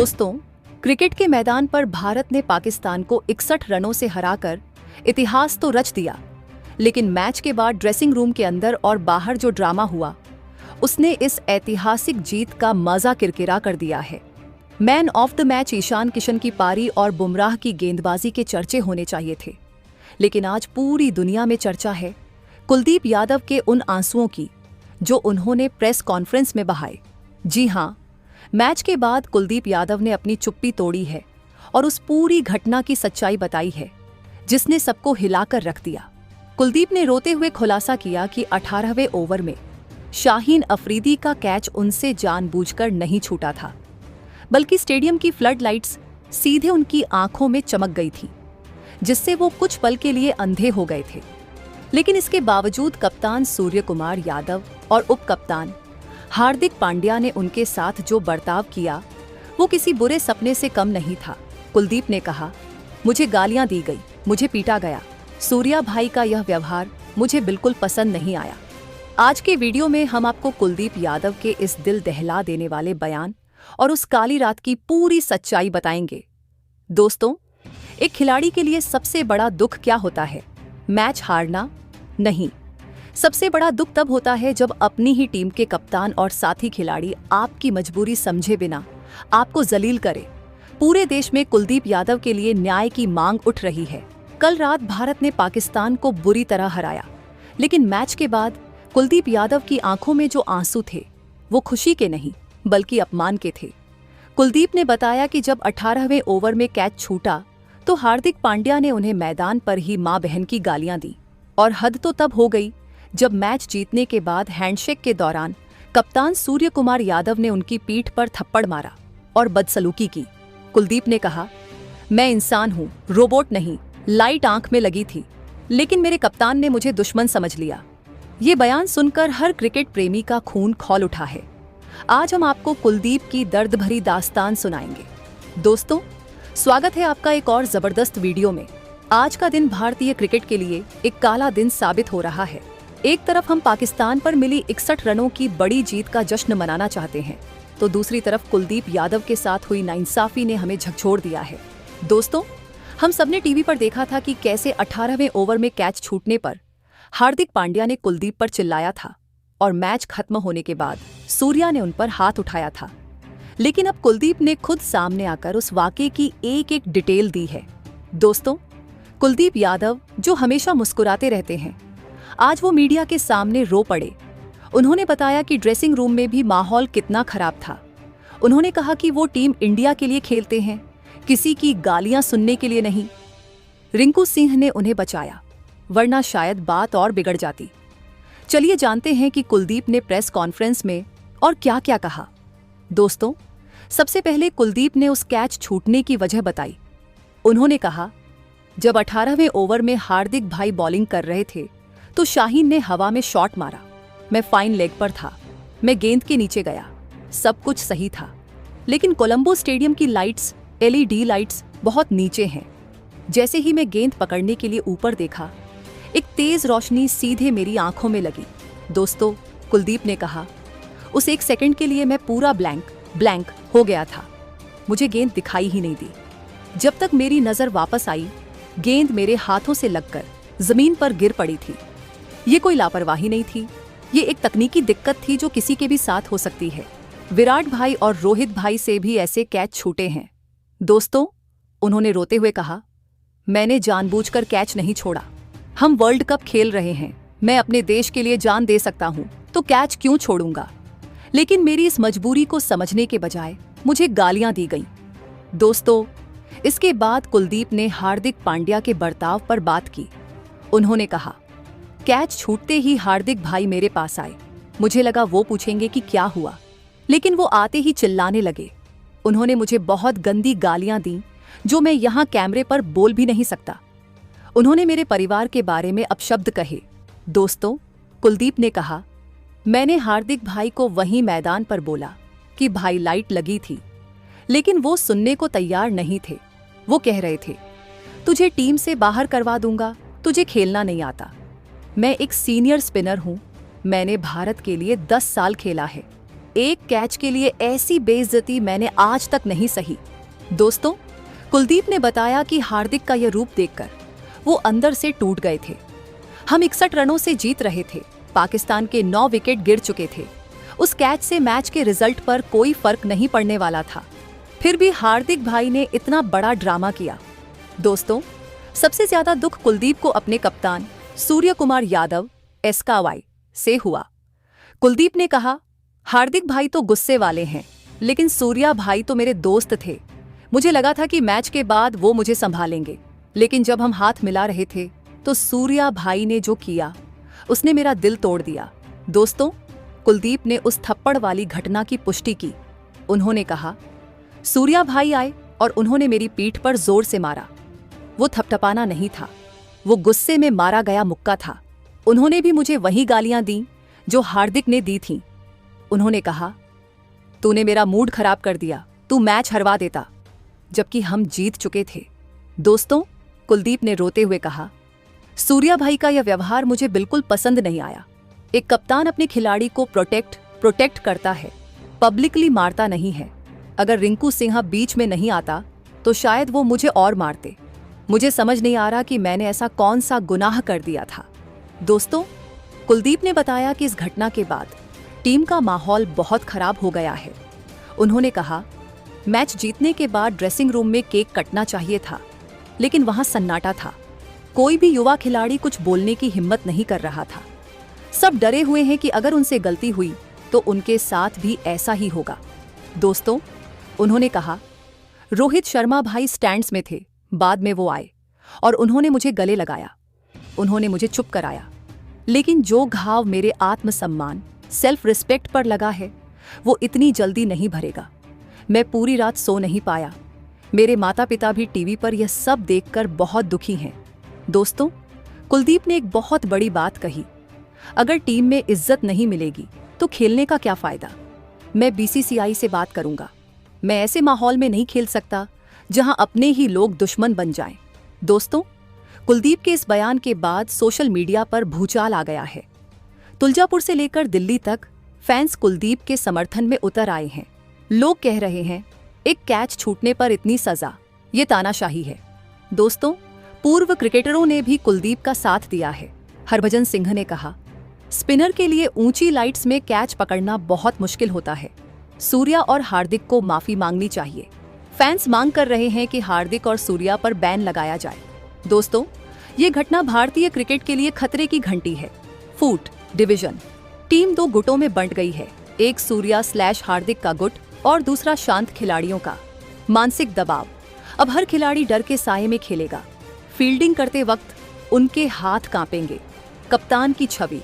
दोस्तों, क्रिकेट के मैदान पर भारत ने पाकिस्तान को 61 रनों से हराकर इतिहास तो रच दिया, लेकिन मैच के बाद ड्रेसिंग रूम के अंदर और बाहर जो ड्रामा हुआ, उसने इस ऐतिहासिक जीत का मजा किरकिरा कर दिया है। Man of the match Ishan Kishan की पारी और बुमराह की गेंदबाजी के चर्चे होने चाहिए थे, लेकिन आज पूरी दुनिया में चर्चा है कुलदीप यादव के उन आंसुओं की जो उन्होंने प्रेस कॉन्फ्रेंस में बहाए। जी हां, मैच के बाद कुलदीप यादव ने अपनी चुप्पी तोड़ी है और उस पूरी घटना की सच्चाई बताई है जिसने सबको हिलाकर रख दिया। कुलदीप ने रोते हुए खुलासा किया कि 18वें ओवर में शाहीन अफरीदी का कैच उनसे जानबूझकर नहीं छूटा था, बल्कि स्टेडियम की फ्लड लाइट्स सीधे उनकी आंखों में चमक गई थी, जिससे वो कुछ पल के लिए अंधे हो गए थे। लेकिन इसके बावजूद कप्तान सूर्य कुमार यादव और उप कप्तान हार्दिक पांड्या ने उनके साथ जो बर्ताव किया वो किसी बुरे सपने से कम नहीं था। कुलदीप ने कहा, मुझे गालियां दी गई, मुझे पीटा गया, सूर्या भाई का यह व्यवहार मुझे बिल्कुल पसंद नहीं आया। आज के वीडियो में हम आपको कुलदीप यादव के इस दिल दहला देने वाले बयान और उस काली रात की पूरी सच्चाई बताएंगे। दोस्तों, एक खिलाड़ी के लिए सबसे बड़ा दुख क्या होता है? मैच हारना नहीं, सबसे बड़ा दुख तब होता है जब अपनी ही टीम के कप्तान और साथी खिलाड़ी आपकी मजबूरी समझे बिना आपको जलील करे। पूरे देश में कुलदीप यादव के लिए न्याय की मांग उठ रही है। कल रात भारत ने पाकिस्तान को बुरी तरह हराया, लेकिन मैच के बाद कुलदीप यादव की आंखों में जो आंसू थे वो खुशी के नहीं बल्कि अपमान के थे। कुलदीप ने बताया कि जब 18वें ओवर में कैच छूटा तो हार्दिक पांड्या ने उन्हें मैदान पर ही मां बहन की गालियां दी, और हद तो तब हो गई जब मैच जीतने के बाद हैंडशेक के दौरान कप्तान सूर्य कुमार यादव ने उनकी पीठ पर थप्पड़ मारा और बदसलूकी की। कुलदीप ने कहा, मैं इंसान हूं, रोबोट नहीं। लाइट आंख में लगी थी, लेकिन मेरे कप्तान ने मुझे दुश्मन समझ लिया। ये बयान सुनकर हर क्रिकेट प्रेमी का खून खौल उठा है। आज हम आपको कुलदीप की दर्द भरी दास्तान सुनाएंगे। दोस्तों, स्वागत है आपका एक और जबरदस्त वीडियो में। आज का दिन भारतीय क्रिकेट के लिए एक काला दिन साबित हो रहा है। एक तरफ हम पाकिस्तान पर मिली 61 रनों की बड़ी जीत का जश्न मनाना चाहते हैं, तो दूसरी तरफ कुलदीप यादव के साथ हुई नाइंसाफी ने हमें झकझोर दिया है। दोस्तों, हम सबने टीवी पर देखा था कि कैसे 18वें ओवर में कैच छूटने पर हार्दिक पांड्या ने कुलदीप पर चिल्लाया था और मैच खत्म होने के बाद सूर्या ने उन पर हाथ उठाया था। लेकिन अब कुलदीप ने खुद सामने आकर उस वाकये की एक एक डिटेल दी है। दोस्तों, कुलदीप यादव जो हमेशा मुस्कुराते रहते हैं, आज वो मीडिया के सामने रो पड़े। उन्होंने बताया कि ड्रेसिंग रूम में भी माहौल कितना खराब था। उन्होंने कहा कि वो टीम इंडिया के लिए खेलते हैं, किसी की गालियां सुनने के लिए नहीं। रिंकू सिंह ने उन्हें बचाया, वरना शायद बात और बिगड़ जाती। चलिए जानते हैं कि कुलदीप ने प्रेस कॉन्फ्रेंस में और क्या क्या कहा। दोस्तों, सबसे पहले कुलदीप ने उस कैच छूटने की वजह बताई। उन्होंने कहा, जब 18वें ओवर में हार्दिक भाई बॉलिंग कर रहे थे तो शाहीन ने हवा में शॉट मारा। मैं फाइन लेग पर था, मैं गेंद के नीचे गया, सब कुछ सही था। लेकिन कोलंबो स्टेडियम की लाइट्स, LED लाइट्स बहुत नीचे हैं। जैसे ही मैं गेंद पकड़ने के लिए ऊपर देखा, एक तेज रोशनी सीधे मेरी आंखों में लगी। दोस्तों, कुलदीप ने कहा, उस एक सेकंड के लिए मैं पूरा ब्लैंक हो गया था। मुझे गेंद दिखाई ही नहीं दी। जब तक मेरी नजर वापस आई, गेंद मेरे हाथों से लगकर जमीन पर गिर पड़ी थी। ये कोई लापरवाही नहीं थी, ये एक तकनीकी दिक्कत थी जो किसी के भी साथ हो सकती है। विराट भाई और रोहित भाई से भी ऐसे कैच छूटे हैं। दोस्तों, उन्होंने रोते हुए कहा, मैंने जानबूझकर कैच नहीं छोड़ा। हम वर्ल्ड कप खेल रहे हैं, मैं अपने देश के लिए जान दे सकता हूं, तो कैच क्यों छोड़ूंगा? लेकिन मेरी इस मजबूरी को समझने के बजाय मुझे गालियां दी गईं। दोस्तों, इसके बाद कुलदीप ने हार्दिक पांड्या के बर्ताव पर बात की। उन्होंने कहा, कैच छूटते ही हार्दिक भाई मेरे पास आए। मुझे लगा वो पूछेंगे कि क्या हुआ, लेकिन वो आते ही चिल्लाने लगे। उन्होंने मुझे बहुत गंदी गालियां दी जो मैं यहां कैमरे पर बोल भी नहीं सकता। उन्होंने मेरे परिवार के बारे में अपशब्द कहे। दोस्तों, कुलदीप ने कहा, मैंने हार्दिक भाई को वहीं मैदान पर बोला कि भाई लाइट लगी थी, लेकिन वो सुनने को तैयार नहीं थे। वो कह रहे थे, तुझे टीम से बाहर करवा दूंगा, तुझे खेलना नहीं आता। मैं एक सीनियर स्पिनर हूं, मैंने भारत के लिए 10 साल खेला है। एक कैच के लिए ऐसी बेइज्जती मैंने आज तक नहीं सही। दोस्तों, कुलदीप ने बताया कि हार्दिक का यह रूप देखकर वो अंदर से टूट गए थे। हम 61 रनों से जीत रहे थे। पाकिस्तान के 9 विकेट गिर चुके थे। उस कैच से मैच के रिजल्ट पर कोई फर्क नहीं पड़ने वाला था। फिर भी हार्दिक भाई ने इतना बड़ा ड्रामा किया। दोस्तों, सबसे ज्यादा दुख कुलदीप को अपने कप्तान सूर्य कुमार यादव एसकावाई से हुआ। कुलदीप ने कहा, हार्दिक भाई तो गुस्से वाले हैं, लेकिन सूर्या भाई तो मेरे दोस्त थे। मुझे लगा था कि मैच के बाद वो मुझे संभालेंगे, लेकिन जब हम हाथ मिला रहे थे तो सूर्या भाई ने जो किया उसने मेरा दिल तोड़ दिया। दोस्तों, कुलदीप ने उस थप्पड़ वाली घटना की पुष्टि की। उन्होंने कहा, सूर्या भाई आए और उन्होंने मेरी पीठ पर जोर से मारा। वो थपथपाना नहीं था, वो गुस्से में मारा गया मुक्का था। उन्होंने भी मुझे वही गालियां दी जो हार्दिक ने दी थीं। उन्होंने कहा, तूने मेरा मूड खराब कर दिया, तू मैच हरवा देता, जबकि हम जीत चुके थे। दोस्तों, कुलदीप ने रोते हुए कहा, सूर्या भाई का यह व्यवहार मुझे बिल्कुल पसंद नहीं आया। एक कप्तान अपने खिलाड़ी को प्रोटेक्ट करता है, पब्लिकली मारता नहीं है। अगर रिंकू सिंह बीच में नहीं आता तो शायद वो मुझे और मारते। मुझे समझ नहीं आ रहा कि मैंने ऐसा कौन सा गुनाह कर दिया था। दोस्तों, कुलदीप ने बताया कि इस घटना के बाद टीम का माहौल बहुत खराब हो गया है। उन्होंने कहा, मैच जीतने के बाद ड्रेसिंग रूम में केक कटना चाहिए था, लेकिन वहां सन्नाटा था। कोई भी युवा खिलाड़ी कुछ बोलने की हिम्मत नहीं कर रहा था। सब डरे हुए हैं कि अगर उनसे गलती हुई तो उनके साथ भी ऐसा ही होगा। दोस्तों, उन्होंने कहा, रोहित शर्मा भाई स्टैंड्स में थे। बाद में वो आए और उन्होंने मुझे गले लगाया। उन्होंने मुझे चुप कराया, लेकिन जो घाव मेरे आत्मसम्मान सेल्फ रिस्पेक्ट पर लगा है वो इतनी जल्दी नहीं भरेगा। मैं पूरी रात सो नहीं पाया। मेरे माता पिता भी टीवी पर यह सब देखकर बहुत दुखी हैं। दोस्तों, कुलदीप ने एक बहुत बड़ी बात कही, अगर टीम में इज्जत नहीं मिलेगी तो खेलने का क्या फायदा। मैं बीसीसीआई से बात करूंगा। मैं ऐसे माहौल में नहीं खेल सकता जहां अपने ही लोग दुश्मन बन जाएं। दोस्तों, कुलदीप के इस बयान के बाद सोशल मीडिया पर भूचाल आ गया है। तुलजापुर से लेकर दिल्ली तक फैंस कुलदीप के समर्थन में उतर आए हैं। लोग कह रहे हैं, एक कैच छूटने पर इतनी सजा, ये तानाशाही है। दोस्तों, पूर्व क्रिकेटरों ने भी कुलदीप का साथ दिया है। हरभजन सिंह ने कहा, स्पिनर के लिए ऊंची लाइट्स में कैच पकड़ना बहुत मुश्किल होता है। सूर्या और हार्दिक को माफी मांगनी चाहिए। फैंस मांग कर रहे हैं कि हार्दिक और सूर्या पर बैन लगाया जाए। दोस्तों, ये घटना भारतीय क्रिकेट के लिए खतरे की घंटी है। फूट डिवीजन टीम 2 गुटों में बंट गई है। एक सूर्या/हार्दिक का गुट और दूसरा शांत खिलाड़ियों का। मानसिक दबाव, अब हर खिलाड़ी डर के साये में खेलेगा। फील्डिंग करते वक्त उनके हाथ कांपेंगे। कप्तान की छवि,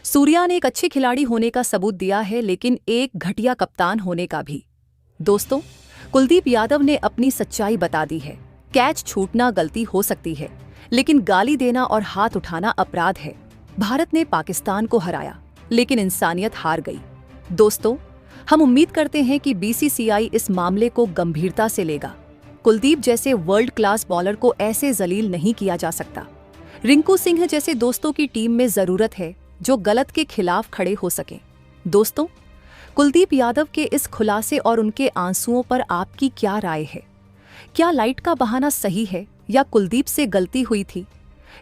सूर्या ने एक अच्छे खिलाड़ी होने का सबूत दिया है, लेकिन एक घटिया कप्तान होने का भी। दोस्तों, कुलदीप यादव ने अपनी सच्चाई बता दी है। कैच छूटना गलती हो सकती है, लेकिन गाली देना और हाथ उठाना अपराध है। भारत ने पाकिस्तान को हराया, लेकिन इंसानियत हार गई। दोस्तों, हम उम्मीद करते हैं कि बीसीसीआई इस मामले को गंभीरता से लेगा। कुलदीप जैसे वर्ल्ड क्लास बॉलर को ऐसे जलील नहीं किया जा सकता। रिंकू सिंह जैसे दोस्तों की टीम में जरूरत है जो गलत के खिलाफ खड़े हो सकें। दोस्तों, कुलदीप यादव के इस खुलासे और उनके आंसुओं पर आपकी क्या राय है? क्या लाइट का बहाना सही है या कुलदीप से गलती हुई थी?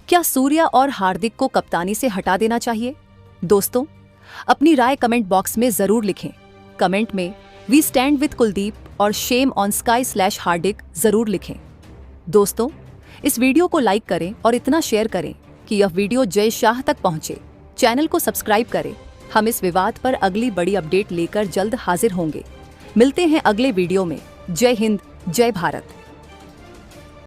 क्या सूर्या और हार्दिक को कप्तानी से हटा देना चाहिए? दोस्तों, अपनी राय कमेंट बॉक्स में जरूर लिखें। कमेंट में वी स्टैंड विद कुलदीप और शेम ऑन स्काई/हार्दिक जरूर लिखें। दोस्तों, इस वीडियो को लाइक करें और इतना शेयर करें कि यह वीडियो जय शाह तक पहुंचे। चैनल को सब्सक्राइब करें। हम इस विवाद पर अगली बड़ी अपडेट लेकर जल्द हाजिर होंगे। मिलते हैं अगले वीडियो में। जय हिंद, जय भारत।